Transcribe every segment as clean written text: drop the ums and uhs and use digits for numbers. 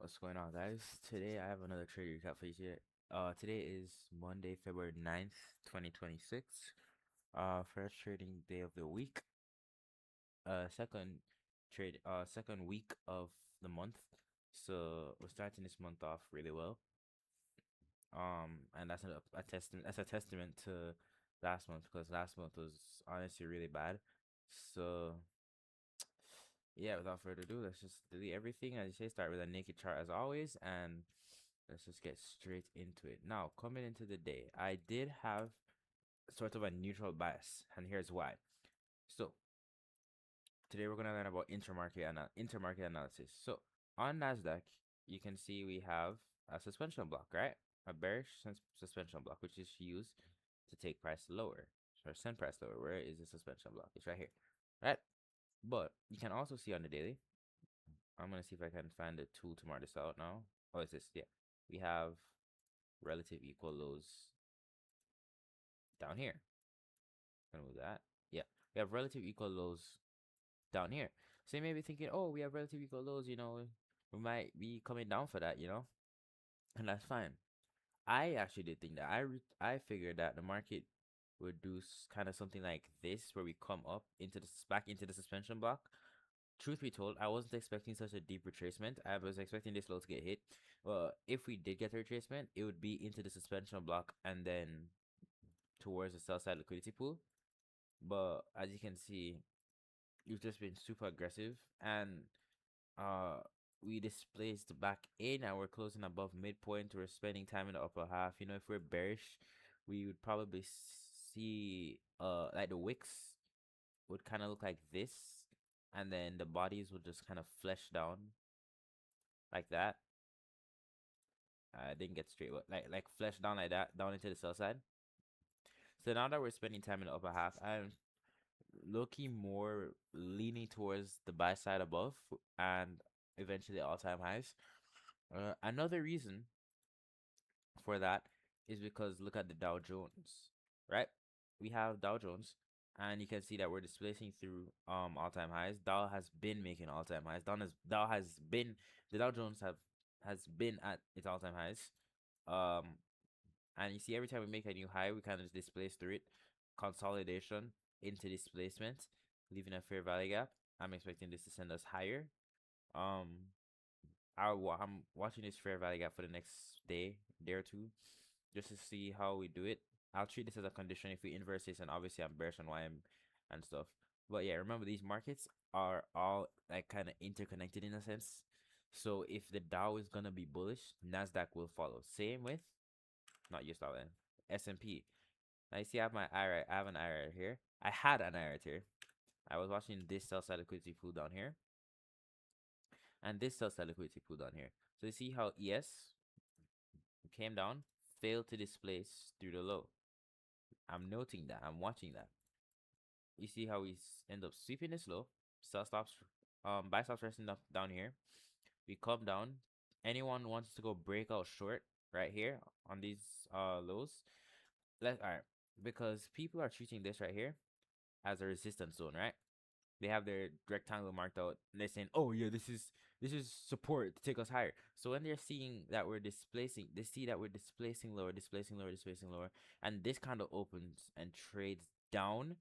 What's going on, guys? Today I have another trade recap for you today. Today is Monday, February 9th, 2026. First trading day of the week. Second second week of the month. So we're starting this month off really well. And that's a testament to last month because last month was honestly really bad. So yeah, without further ado, let's just delete everything. As you say, start with a naked chart as always, and let's just get straight into it. Now, coming into the day, I did have sort of a neutral bias, and here's why. So, today we're gonna learn about intermarket analysis. So, on Nasdaq, you can see we have a suspension block, right? A bearish suspension block, which is used to take price lower or send price lower. Where is the suspension block? It's right here, right? But you can also see on the daily. I'm gonna see if I can find a tool to mark this out now. Oh, is this? Yeah, we have relative equal lows down here. Gonna move that. Yeah, we have relative equal lows down here. So you may be thinking, oh, we have relative equal lows, we might be coming down for that, and that's fine. I actually did think that. I figured that the market would do kind of something like this, where we come up into the back into the suspension block. Truth be told, I wasn't expecting such a deep retracement. I was expecting this low to get hit. Well, if we did get a retracement, it would be into the suspension block and then towards the sell side liquidity pool. But as you can see, you've just been super aggressive, and uh we displaced back in and we're closing above midpoint. We're spending time in the upper half. If we're bearish, we would probably see like the wicks would kind of look like this, and then the bodies would just kind of flesh down like that. I didn't get straight, but like flesh down like that down into the sell side. So now that we're spending time in the upper half, I'm looking more leaning towards the buy side above and eventually all-time highs. Another reason for that is because look at the Dow Jones, right? We have Dow Jones, and you can see that we're displacing through all-time highs. Dow has been making all-time highs. Dow has been the Dow Jones has been at its all-time highs. Um, and you see every time we make a new high, we kind of displace through it. Consolidation into displacement, leaving a fair value gap. I'm expecting this to send us higher. Um, I'm watching this fair value gap for the next day or two, just to see how we do it. I'll treat this as a condition if we inverse this, and obviously I'm bearish on YM and stuff. But yeah, remember these markets are all like kind of interconnected in a sense. So if the Dow is gonna be bullish, Nasdaq will follow. Same with not just all then S&P. Now you see I have an eye right here. I had an eye right here. I was watching this sell side liquidity pool down here and this sell side liquidity pool down here. So you see how ES came down, failed to displace through the low. I'm noting that. I'm watching that. You see how we end up sweeping this low. Sell stops, buy stops resting up down here. We come down. Anyone wants to go break out short right here on these lows? All right, because people are treating this right here as a resistance zone, right? They have their rectangle marked out and they're saying, oh yeah, this is support to take us higher. So when they're seeing that we're displacing, they see that we're displacing lower, displacing lower, displacing lower, and this kind of opens and trades down.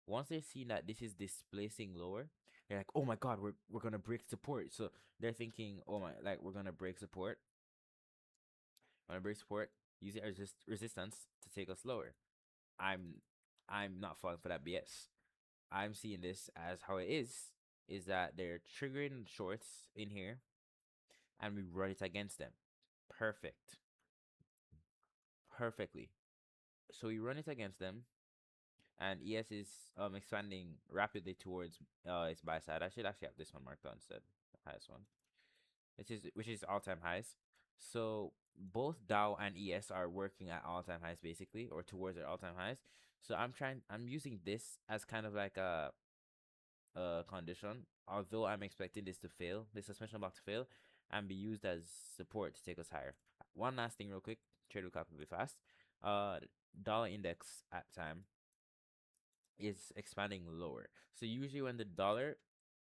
Once they're seeing that this is displacing lower, they're like, oh my god, we're gonna break support. So they're thinking, oh my, like we're gonna break support. We're gonna break support, using resistance to take us lower. I'm I'm not falling for that BS. I'm seeing this as how it is that they're triggering shorts in here and we run it against them. Perfect. Perfectly. So we run it against them and ES is expanding rapidly towards its buy side. I should actually have this one marked on instead. The highest one. Which is all-time highs. So both Dow and ES are working at all-time highs basically, or towards their all-time highs. So I'm using this as kind of like a condition. Although I'm expecting this to fail, this suspension block to fail, and be used as support to take us higher. One last thing, real quick. Trade recap will be fast. Uh, dollar index at time is expanding lower. So usually when the dollar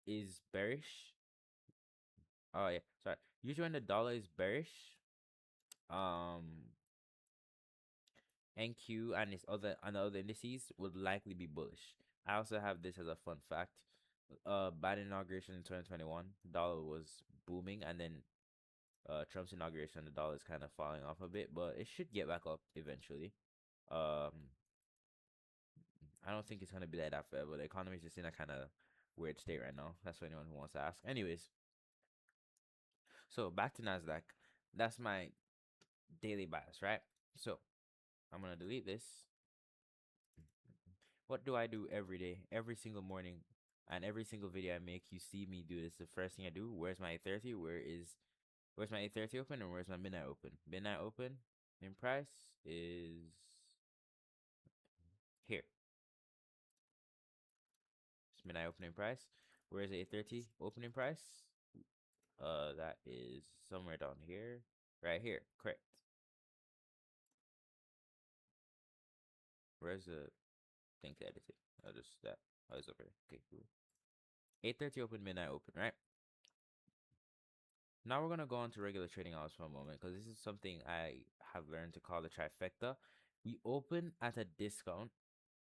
is bearish, Oh yeah, sorry. Usually when the dollar is bearish, um, NQ and its other and the other indices would likely be bullish. I also have this as a fun fact. Biden inauguration in 2021, dollar was booming, and then Trump's inauguration, the dollar is kind of falling off a bit, but it should get back up eventually. Um, I don't think it's gonna be like that forever. The economy is just in a kind of weird state right now. That's for anyone who wants to ask. Anyways, so back to Nasdaq. That's my daily bias, right? So I'm gonna delete this. What do I do every day, every single morning, and every single video I make? You see me do this. The first thing I do. Where's my 830? Where's my 830 open, and where's my midnight open? Midnight open in price is here. It's midnight opening price. Where's the 830 opening price? That is somewhere down here, right here. Correct. Where's the thing to edit it? I'll just that. Oh, it's over here. Okay, cool. 8:30 open, midnight open, right? Now we're gonna go on to regular trading hours for a moment because this is something I have learned to call the trifecta. We open at a discount,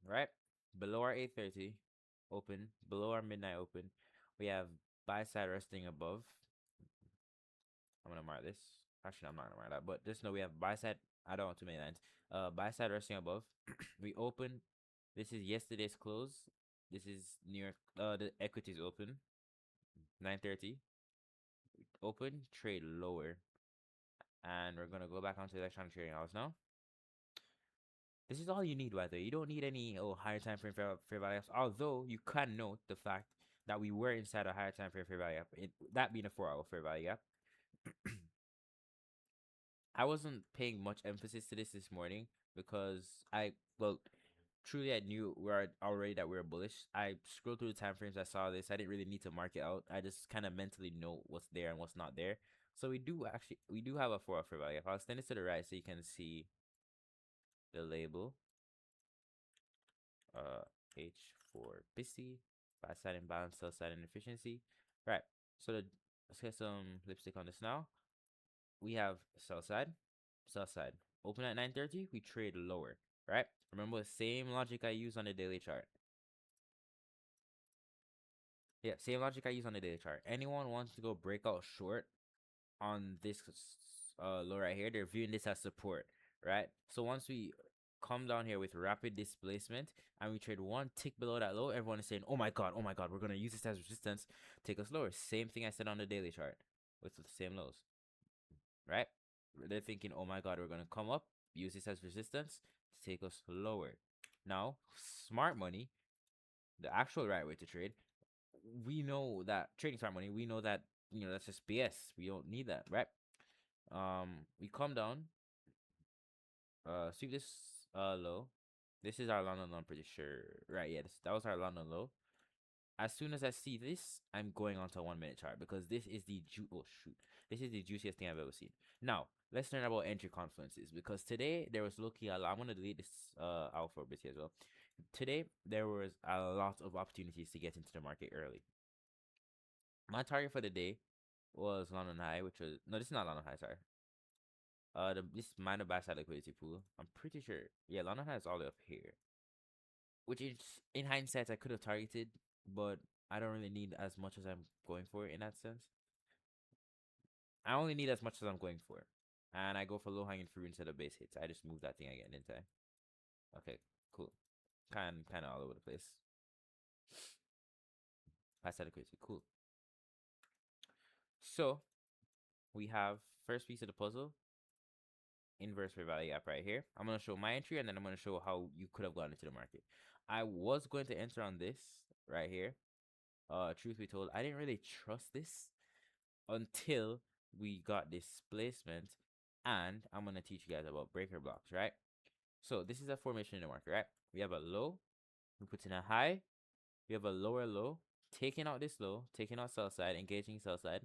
right? Below our 8:30 open, below our midnight open. We have buy side resting above. I'm gonna mark this. Actually, I'm not gonna mark that, but just know we have buy side. I don't want too many lines. Buy side resting above. We open. This is yesterday's close. This is New York. The equities open 9:30. Open trade lower, and we're gonna go back onto electronic trading hours now. This is all you need, by the way. You don't need any higher time frame fair value gaps. Although you can note the fact that we were inside a higher time frame fair value gap. That being a 4-hour fair value gap. I wasn't paying much emphasis to this morning because truly I knew we're already that we were bullish. I scrolled through the time frames. I saw this. I didn't really need to mark it out. I just kind of mentally know what's there and what's not there. So we do have a 4-hour fair value gap. I'll stand it to the right so you can see the label. H for busy, buy side imbalance, sell side inefficiency. Right. So let's get some lipstick on this now. We have sell side, sell side. Open at 9:30, we trade lower, right? Remember the same logic I use on the daily chart. Yeah, same logic I use on the daily chart. Anyone wants to go break out short on this low right here, they're viewing this as support, right? So once we come down here with rapid displacement and we trade one tick below that low, everyone is saying, oh my god, we're gonna use this as resistance, take us lower. Same thing I said on the daily chart with the same lows, right? They're thinking, oh my god, we're gonna come up, use this as resistance to take us lower. Now, smart money, the actual right way to trade, we know that trading smart money, we know that that's just BS. We don't need that, right? We come down, sweep this low. This is our London low, I'm pretty sure. Right, yeah, that was our London low. As soon as I see this, I'm going on to a 1 minute chart because this is the this is the juiciest thing I've ever seen. Now, let's learn about entry confluences because today there was looking a lot. I'm gonna delete this out for a bit as well. Today there was a lot of opportunities to get into the market early. My target for the day was London High, which was no, this is not London High, sorry. This minor buy side liquidity pool. I'm pretty sure. Yeah, London High is all the way up here, which is in hindsight I could have targeted, but I don't really need as much as I'm going for in that sense. I only need as much as I'm going for, and I go for low hanging fruit instead of base hits. I just move that thing again, didn't I? Okay, cool. Kind of all over the place. Buy side liquidity, cool. So we have first piece of the puzzle, inverse fair value gap right here. I'm going to show my entry and then I'm going to show how you could have gone into the market. I was going to enter on this right here. Truth be told, I didn't really trust this until we got displacement, and I'm going to teach you guys about breaker blocks, right? So this is a formation in the market, right? We have a low, we put in a high, we have a lower low, taking out this low, taking out sell side, engaging sell side,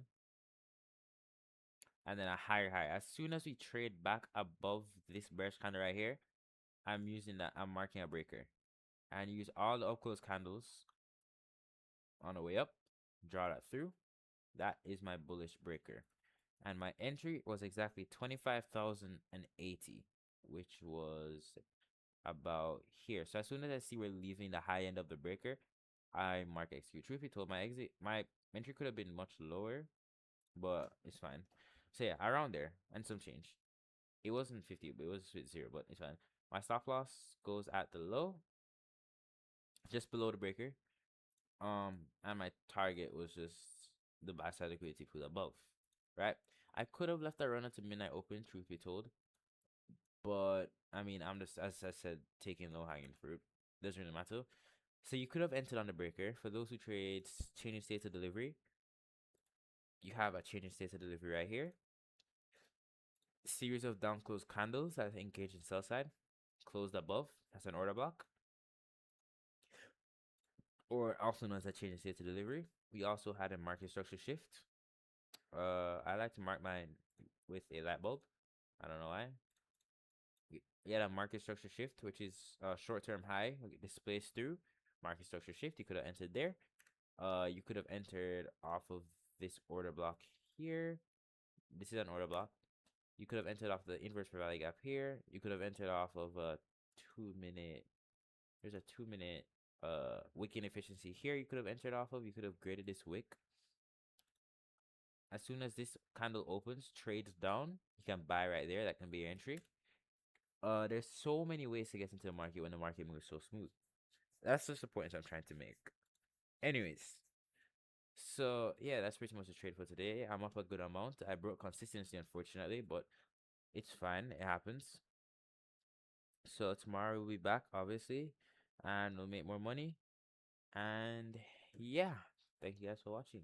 and then a higher high. As soon as we trade back above this bearish candle right here, I'm marking a breaker. And use all the up close candles on the way up, draw that through, That is my bullish breaker. And my entry was exactly 25,080, which was about here. So as soon as I see we're leaving the high end of the breaker, I mark execute. Truth be told, my entry could have been much lower, but it's fine. So yeah, around there and some change. It wasn't 50, but it was with zero, but it's fine. My stop loss goes at the low, just below the breaker. And my target was just the buy side liquidity pool above, right? I could have left that run until midnight open, truth be told, but I mean, I'm just, as I said, taking low hanging fruit. Doesn't really matter. So you could have entered on the breaker. For those who trade changing state to delivery, you have a changing state to delivery right here. Series of down close candles that engage in sell side, closed above. That's an order block, or also known as a changing state to delivery. We also had a market structure shift. I like to mark mine with a light bulb. I don't know why. We had a market structure shift, which is a short-term high displays through market structure shift. You could have entered there. You could have entered off of this order block here. This is an order block. You could have entered off the inverse fair value gap here. You could have entered off of a 2-minute. There's a 2-minute wick inefficiency here. You could have entered off of. You could have graded this wick. As soon as this candle opens, trades down, you can buy right there. That can be your entry. There's so many ways to get into the market when the market moves so smooth. That's just the point I'm trying to make. Anyways, so yeah, that's pretty much the trade for today. I'm up a good amount. I broke consistency, unfortunately, but it's fine. It happens. So tomorrow we'll be back, obviously, and we'll make more money. And yeah, thank you guys for watching.